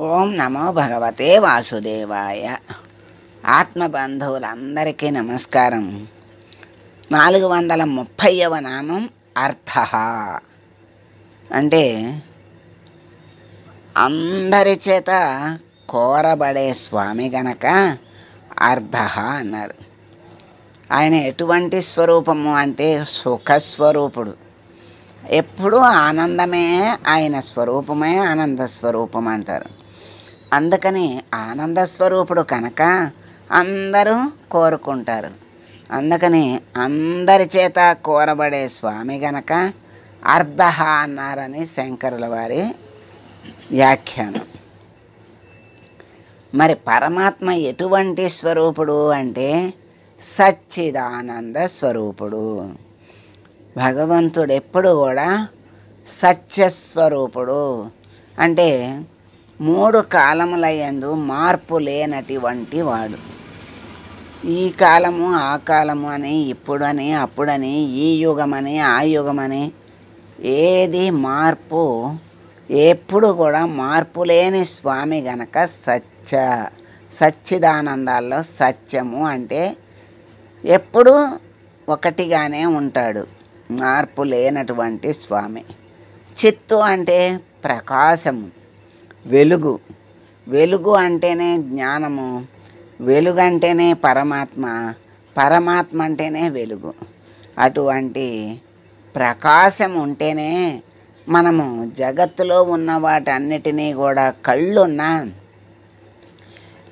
ఓం నమో భగవతే వాసుదేవాయ. ఆత్మబంధువులందరికీ నమస్కారం. 430వ నామం అర్థ. అంటే అందరి చేత కోరబడే స్వామి గనక అర్థ అన్నారు. ఆయన ఎటువంటి స్వరూపము అంటే సుఖస్వరూపుడు. ఎప్పుడూ ఆనందమే ఆయన స్వరూపమే, ఆనంద స్వరూపం అంటారు. అందుకని ఆనంద స్వరూపుడు కనుక అందరూ కోరుకుంటారు. అందుకని అందరి చేత కోరబడే స్వామి గనక అర్ధ అన్నారని శంకరుల వారి వ్యాఖ్యానం. మరి పరమాత్మ ఎటువంటి స్వరూపుడు అంటే సచ్చిదానంద స్వరూపుడు. భగవంతుడు ఎప్పుడు కూడా సత్యస్వరూపుడు. అంటే 3 కాలములయందు మార్పు లేనటువంటి వాడు. ఈ కాలము ఆ కాలము అని, ఇప్పుడని అప్పుడని, ఈ యుగమని ఆ యుగమని ఏది మార్పు, ఎప్పుడు కూడా మార్పు లేని స్వామి గనక సచ్చిదానందాల్లో సత్యము అంటే ఎప్పుడు ఒకటిగానే ఉంటాడు, మార్పు లేనటువంటి స్వామి. చిత్తు అంటే ప్రకాశము, వెలుగు. వెలుగు అంటేనే జ్ఞానము, వెలుగు అంటేనే పరమాత్మ, పరమాత్మ అంటేనే వెలుగు. అటువంటి ప్రకాశం ఉంటేనే మనము జగత్తులో ఉన్న వాటన్నిటినీ కూడా కళ్ళున్నా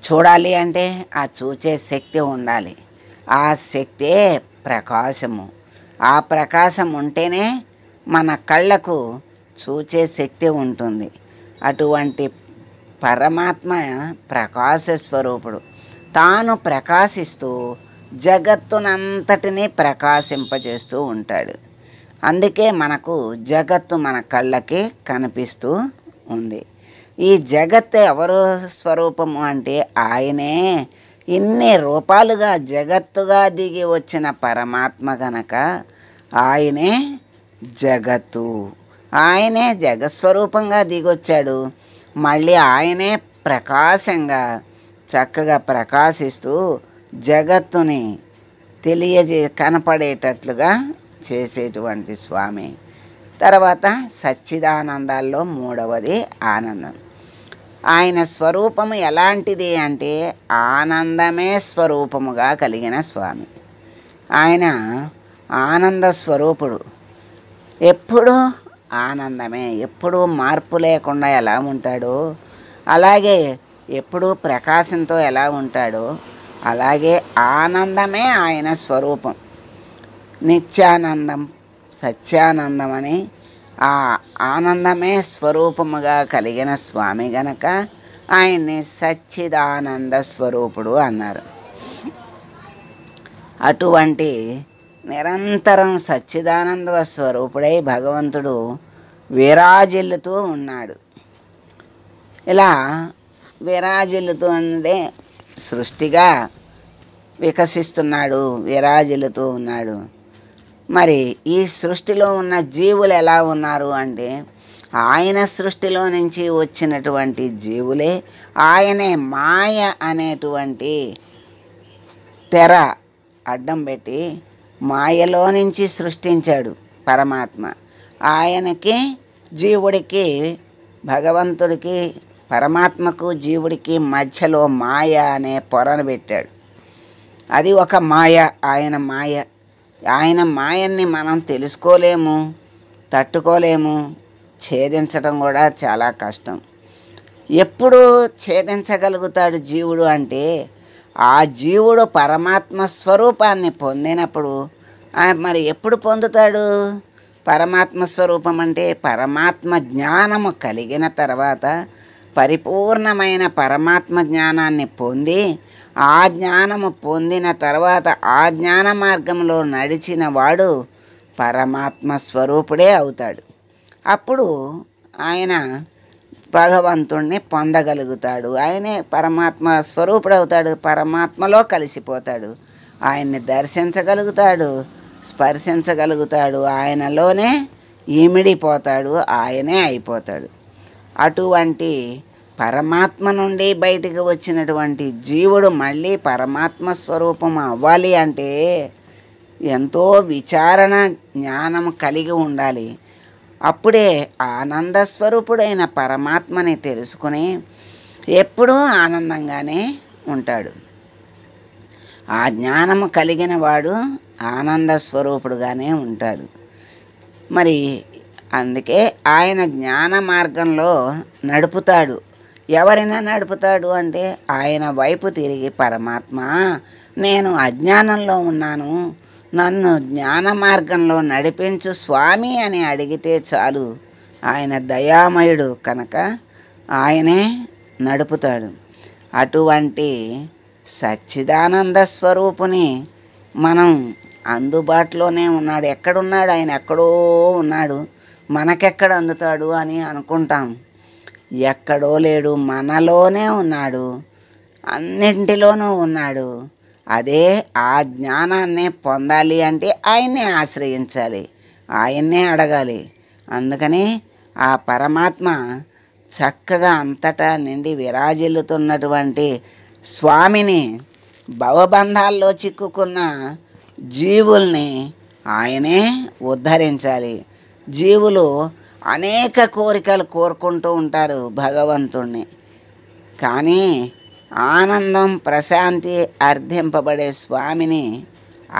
చూడాలి అంటే ఆ చూచే శక్తి ఉండాలి. ఆ శక్తే ప్రకాశము. ఆ ప్రకాశం ఉంటేనే మన కళ్ళకు చూచే శక్తి ఉంటుంది. అటువంటి పరమాత్మ ప్రకాశ స్వరూపుడు. తాను ప్రకాశిస్తూ జగత్తునంతటినీ ప్రకాశింపజేస్తూ ఉంటాడు. అందుకే మనకు జగత్తు మన కళ్ళకి కనిపిస్తూ ఉంది. ఈ జగత్తు ఎవరు స్వరూపము అంటే ఆయనే. ఇన్ని రూపాలుగా జగత్తుగా దిగి వచ్చిన పరమాత్మ గనక ఆయనే జగత్తు. ఆయనే జగస్వరూపంగా దిగొచ్చాడు. మళ్ళీ ఆయనే ప్రకాశంగా చక్కగా ప్రకాశిస్తూ జగత్తుని కనపడేటట్లుగా చేసేటువంటి స్వామి. తర్వాత సచ్చిదానందాల్లో 3వది ఆనందం. ఆయన స్వరూపము ఎలాంటిది అంటే ఆనందమే స్వరూపముగా కలిగిన స్వామి. ఆయన ఆనంద స్వరూపుడు. ఎప్పుడూ ఆనందమే, ఎప్పుడూ మార్పు లేకుండా ఎలా ఉంటాడో అలాగే ఎప్పుడూ ప్రకాశంతో ఎలా ఉంటాడో అలాగే ఆనందమే ఆయన స్వరూపం. నిత్యానందం, సత్యానందం అని ఆ ఆనందమే స్వరూపముగా కలిగిన స్వామి గనక ఆయన్ని సచ్చిదానంద స్వరూపుడు అన్నారు. అటువంటి నిరంతరం సచ్చిదానంద స్వరూపుడై భగవంతుడు విరాజిల్లుతూ ఉన్నాడు. ఇలా విరాజిల్లుతూ అంటే సృష్టిగా వికసిస్తున్నాడు, విరాజిల్లుతూ ఉన్నాడు. మరి ఈ సృష్టిలో ఉన్న జీవులు ఎలా ఉన్నారు అంటే ఆయన సృష్టిలో నుంచి వచ్చినటువంటి జీవులే. ఆయనే మాయ అనేటువంటి తెర అడ్డం పెట్టి మాయలో నుంచి సృష్టించాడు పరమాత్మ. ఆయనకి జీవుడికి, భగవంతుడికి, పరమాత్మకు జీవుడికి మధ్యలో మాయ అనే పొరను పెట్టాడు. అది ఒక మాయ, ఆయన మాయ. ఆయన మాయన్ని మనం తెలుసుకోలేము, తట్టుకోలేము, ఛేదించడం కూడా చాలా కష్టం. ఎప్పుడు ఛేదించగలుగుతాడు జీవుడు అంటే ఆ జీవుడు పరమాత్మ స్వరూపాన్ని పొందినప్పుడు. మరి ఎప్పుడు పొందుతాడు పరమాత్మ స్వరూపం అంటే పరమాత్మ జ్ఞానము కలిగిన తర్వాత, పరిపూర్ణమైన పరమాత్మ జ్ఞానాన్ని పొంది, ఆ జ్ఞానము పొందిన తర్వాత ఆ జ్ఞాన మార్గంలో నడిచిన వాడు పరమాత్మ స్వరూపుడే అవుతాడు. అప్పుడు ఆయన భగవంతుణ్ణి పొందగలుగుతాడు. ఆయనే పరమాత్మ స్వరూపుడు అవుతాడు. పరమాత్మలో కలిసిపోతాడు. ఆయన్ని దర్శించగలుగుతాడు, స్పర్శించగలుగుతాడు. ఆయనలోనే ఇమిడిపోతాడు, ఆయనే అయిపోతాడు. అటువంటి పరమాత్మ నుండి బయటికి వచ్చినటువంటి జీవుడు మళ్ళీ పరమాత్మ స్వరూపం అవ్వాలి అంటే ఎంతో విచారణ జ్ఞానం కలిగి ఉండాలి. అప్పుడే ఆనంద స్వరూపుడైన పరమాత్మని తెలుసుకుని ఎప్పుడూ ఆనందంగానే ఉంటాడు. ఆ జ్ఞానము కలిగిన వాడు ఆనంద స్వరూపుడుగానే ఉంటాడు. మరి అందుకే ఆయన జ్ఞాన మార్గంలో నడుపుతాడు. ఎవరైనా నడుపుతాడు అంటే ఆయన వైపు తిరిగి, పరమాత్మ నేను అజ్ఞానంలో ఉన్నాను, నన్ను జ్ఞాన మార్గంలో నడిపించు స్వామి అని అడిగితే చాలు. ఆయన దయామయుడు కనుక ఆయనే నడుపుతాడు. అటువంటి సచ్చిదానంద స్వరూపుని మనం అందుబాటులోనే ఉన్నాడు. ఎక్కడున్నాడు ఆయన? ఎక్కడో ఉన్నాడు, మనకెక్కడ అందుతాడు అని అనుకుంటాం. ఎక్కడో లేడు, మనలోనే ఉన్నాడు, అన్నింటిలోనూ ఉన్నాడు. అదే ఆ జ్ఞానాన్ని పొందాలి అంటే ఆయన్నే ఆశ్రయించాలి, ఆయన్నే అడగాలి. అందుకని ఆ పరమాత్మ చక్కగా అంతటా నిండి విరాజిల్లుతున్నటువంటి స్వామిని, భవబంధాల్లో చిక్కుకున్న జీవుల్ని ఆయనే ఉద్ధరించాలి. జీవులు అనేక కోరికలు కోరుకుంటూ ఉంటారు భగవంతుణ్ణి, కానీ ఆనందం ప్రశాంతి అర్థింపబడే స్వామిని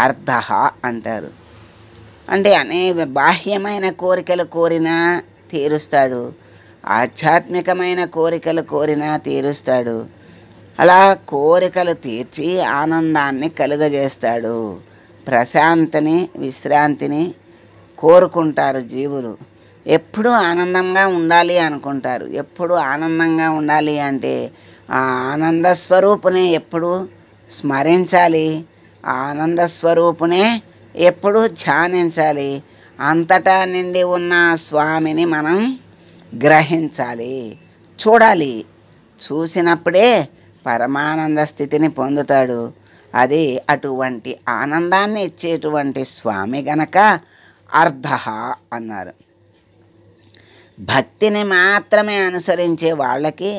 అర్థః అంటారు. అంటే అనేక బాహ్యమైన కోరికలు కోరినా తీరుస్తాడు, ఆధ్యాత్మికమైన కోరికలు కోరినా తీరుస్తాడు. అలా కోరికలు తీర్చి ఆనందాన్ని కలుగజేస్తాడు. ప్రశాంతిని విశ్రాంతిని కోరుకుంటారు జీవులు. ఎప్పుడూ ఆనందంగా ఉండాలి అనుకుంటారు. ఎప్పుడు ఆనందంగా ఉండాలి అంటే ఆ ఆనంద స్వరూపునే ఎప్పుడు స్మరించాలి, ఆనంద స్వరూపునే ఎప్పుడు ధ్యానించాలి. అంతటా నిండి ఉన్న స్వామిని మనం గ్రహించాలి, చూడాలి. చూసినప్పుడే పరమానంద స్థితిని పొందుతాడు. అది అటువంటి ఆనందాన్ని ఇచ్చేటువంటి స్వామి గనక అర్థః అన్నారు. భక్తిని మాత్రమే అనుసరించే వాళ్ళకి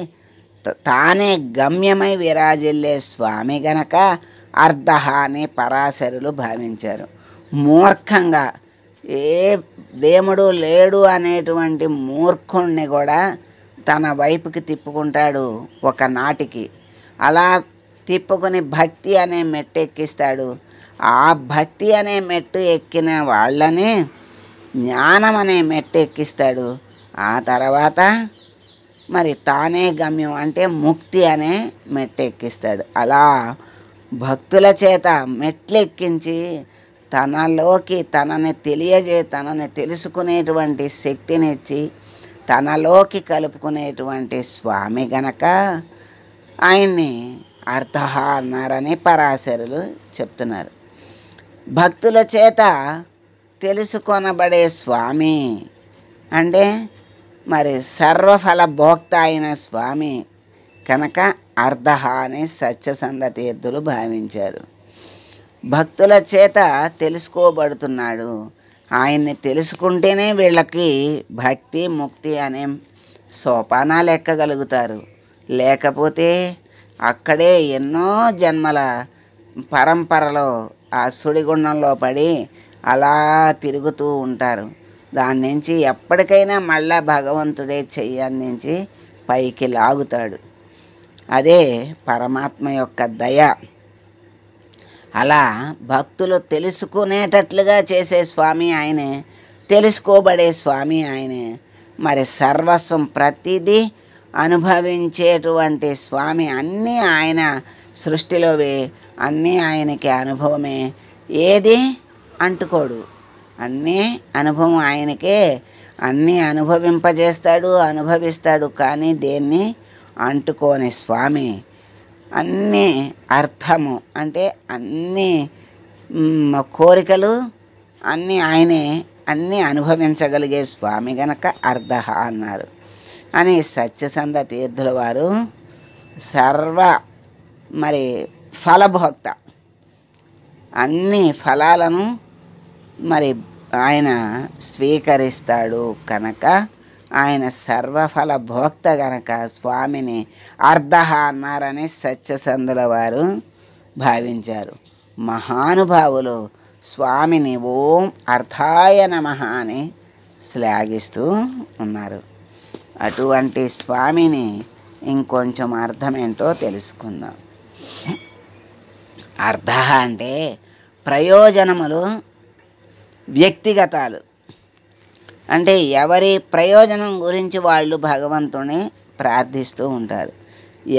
తానే గమ్యమై విరాజిల్లే స్వామి గనక అర్థః అని పరాశరులు భావించారు. మూర్ఖంగా ఏ దేవుడు లేడు అనేటువంటి మూర్ఖుణ్ణి కూడా తన వైపుకి తిప్పుకుంటాడు ఒకనాటికి. అలా తిప్పుకొని భక్తి అనే మెట్టు ఎక్కిస్తాడు. ఆ భక్తి అనే మెట్టు ఎక్కిన వాళ్ళని జ్ఞానం అనే మెట్టు ఎక్కిస్తాడు. ఆ తర్వాత మరి తానే గమ్యం అంటే ముక్తి అనే మెట్టు ఎక్కిస్తాడు. అలా భక్తుల చేత మెట్లు ఎక్కించి తనలోకి తనని తెలుసుకునేటువంటి శక్తినిచ్చి తనలోకి కలుపుకునేటువంటి స్వామి గనక ఆయన్ని అర్థః అన్నారని పరాశరులు చెప్తున్నారు. భక్తుల చేత తెలుసుకొనబడే స్వామి అంటే మరి సర్వఫల భోక్త అయిన స్వామి కనుక అర్థః అని సత్యసంధ తీర్థులు భావించారు. భక్తుల చేత తెలుసుకోబడుతున్నాడు. ఆయన్ని తెలుసుకుంటేనే వీళ్ళకి భక్తి ముక్తి అనే సోపానాలు ఎక్కగలుగుతారు. లేకపోతే అక్కడే ఎన్నో జన్మల పరంపరలో ఆ సుడిగుండంలో పడి అలా తిరుగుతూ ఉంటారు. దాని నుంచి ఎప్పటికైనా మళ్ళా భగవంతుడే చెయ్యి అందించి పైకి లాగుతాడు. అదే పరమాత్మ యొక్క దయ. అలా భక్తులు తెలుసుకునేటట్లుగా చేసే స్వామి ఆయనే, తెలుసుకోబడే స్వామి ఆయనే. మరి సర్వస్వం ప్రతిదీ అనుభవించేటువంటి స్వామి. అన్నీ ఆయన సృష్టిలోవే, అన్నీ ఆయనకి అనుభవమే. ఏది అంటుకోడు, అన్నీ అనుభవం ఆయనకే. అన్నీ అనుభవింపజేస్తాడు, అనుభవిస్తాడు, కానీ దేన్ని అంటుకోని స్వామి. అన్నీ అర్థము అంటే అన్నీ కోరికలు అన్నీ ఆయనే, అన్నీ అనుభవించగలిగే స్వామి గనక అర్థః అన్నారు అని సత్యసంధ తీర్థుల వారు సర్వ మరి ఫలభోక్త, అన్ని ఫలాలను మరి ఆయన స్వీకరిస్తాడు కనుక ఆయన సర్వఫల భోక్త గనక స్వామిని అర్ధః అన్నారని సత్యసంధుల వారు భావించారు. మహానుభావులు స్వామిని ఓం అర్థాయ నమః అని శ్లాఘిస్తూ ఉన్నారు. అటువంటి స్వామిని ఇంకొంచెం అర్థమేంటో తెలుసుకుందాం. అర్థ అంటే ప్రయోజనములు వ్యక్తిగతాలు, అంటే ఎవరి ప్రయోజనం గురించి వాళ్ళు భగవంతుని ప్రార్థిస్తూ ఉంటారు.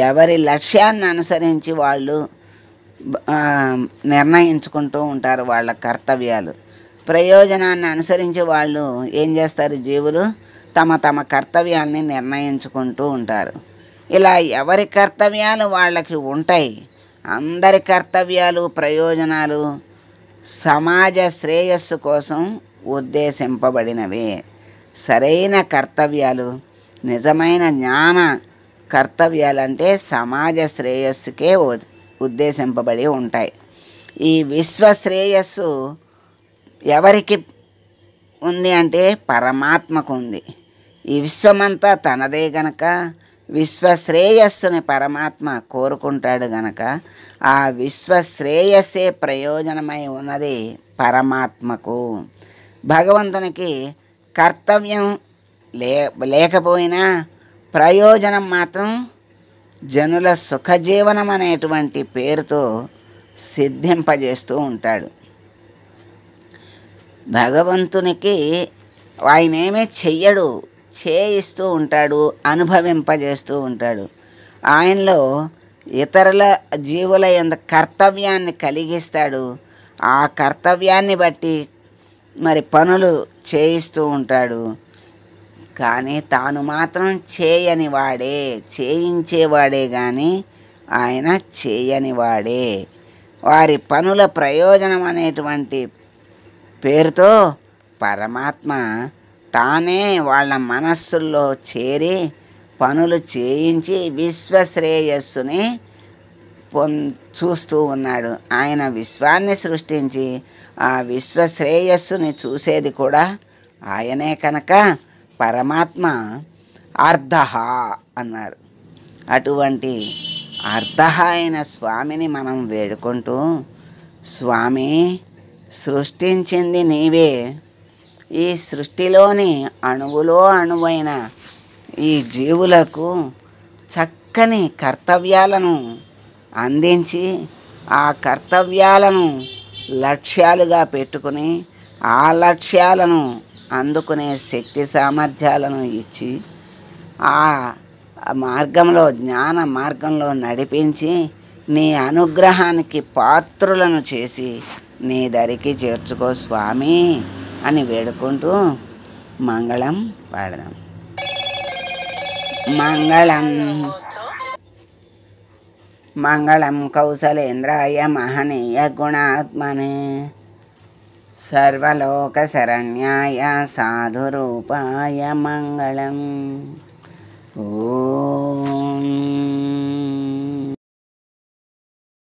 ఎవరి లక్ష్యాన్ని అనుసరించి వాళ్ళు నిర్ణయించుకుంటూ ఉంటారు వాళ్ళ కర్తవ్యాలు. ప్రయోజనాన్ని అనుసరించి వాళ్ళు ఏం చేస్తారు, జీవులు తమ తమ కర్తవ్యాల్ని నిర్ణయించుకుంటూ ఉంటారు. ఇలా ఎవరి కర్తవ్యాలు వాళ్ళకి ఉంటాయి. అందరి కర్తవ్యాలు ప్రయోజనాలు సమాజ శ్రేయస్సు కోసం ఉద్దేశింపబడినవే. సరైన కర్తవ్యాలు, నిజమైన జ్ఞాన కర్తవ్యాలంటే సమాజ శ్రేయస్సుకే ఉద్దేశింపబడి ఉంటాయి. ఈ విశ్వ శ్రేయస్సు ఎవరికి ఉంది అంటే పరమాత్మకు ఉంది. ఈ విశ్వమంతా తనదే గనక విశ్వ శ్రేయస్సుని పరమాత్మ కోరుకుంటాడు గనక ఆ విశ్వ శ్రేయస్సే ప్రయోజనమై ఉన్నది పరమాత్మకు. భగవంతునికి కర్తవ్యం లేకపోయినా ప్రయోజనం మాత్రం జనుల సుఖజీవనం అనేటువంటి పేరుతో సిద్ధింపజేస్తూ ఉంటాడు. భగవంతునికి ఆయనేమీ చెయ్యడు, చేయిస్తూ ఉంటాడు, అనుభవింపజేస్తూ ఉంటాడు. ఆయనలో ఇతరుల జీవుల యందు కర్తవ్యాన్ని కలిగిస్తాడు. ఆ కర్తవ్యాన్ని బట్టి మరి పనులు చేయిస్తూ ఉంటాడు. కానీ తాను మాత్రం చేయని వాడే, చేయించేవాడే కానీ ఆయన చేయని వాడే. వారి పనుల ప్రయోజనం అనేటువంటి పేరుతో పరమాత్మ తానే వాళ్ళ మనస్సుల్లో చేరి పనులు చేయించి విశ్వశ్రేయస్సుని చూస్తూ ఉన్నాడు. ఆయన విశ్వాన్ని సృష్టించి ఆ విశ్వశ్రేయస్సుని చూసేది కూడా ఆయనే కనుక పరమాత్మ అర్ధః అన్నారు. అటువంటి అర్ధః అయిన స్వామిని మనం వేడుకుంటూ, స్వామి సృష్టించింది నీవే, ఈ సృష్టిలోని అణువులో అణువైన ఈ జీవులకు చక్కని కర్తవ్యాలను అందించి ఆ కర్తవ్యాలను లక్ష్యాలుగా పెట్టుకుని ఆ లక్ష్యాలను అందుకునే శక్తి సామర్థ్యాలను ఇచ్చి ఆ మార్గంలో జ్ఞాన మార్గంలో నడిపించి నీ అనుగ్రహానికి పాత్రులను చేసి నీ దరికి చేర్చుకో స్వామి అని వేడుకుంటూ మంగళం పాడదాం. మంగళం మంగళం కౌసలేంద్రాయ మహనీయ గుణాత్మనే సర్వలోకశరణ్యాయ సాధురూపాయ మంగళం. ఓం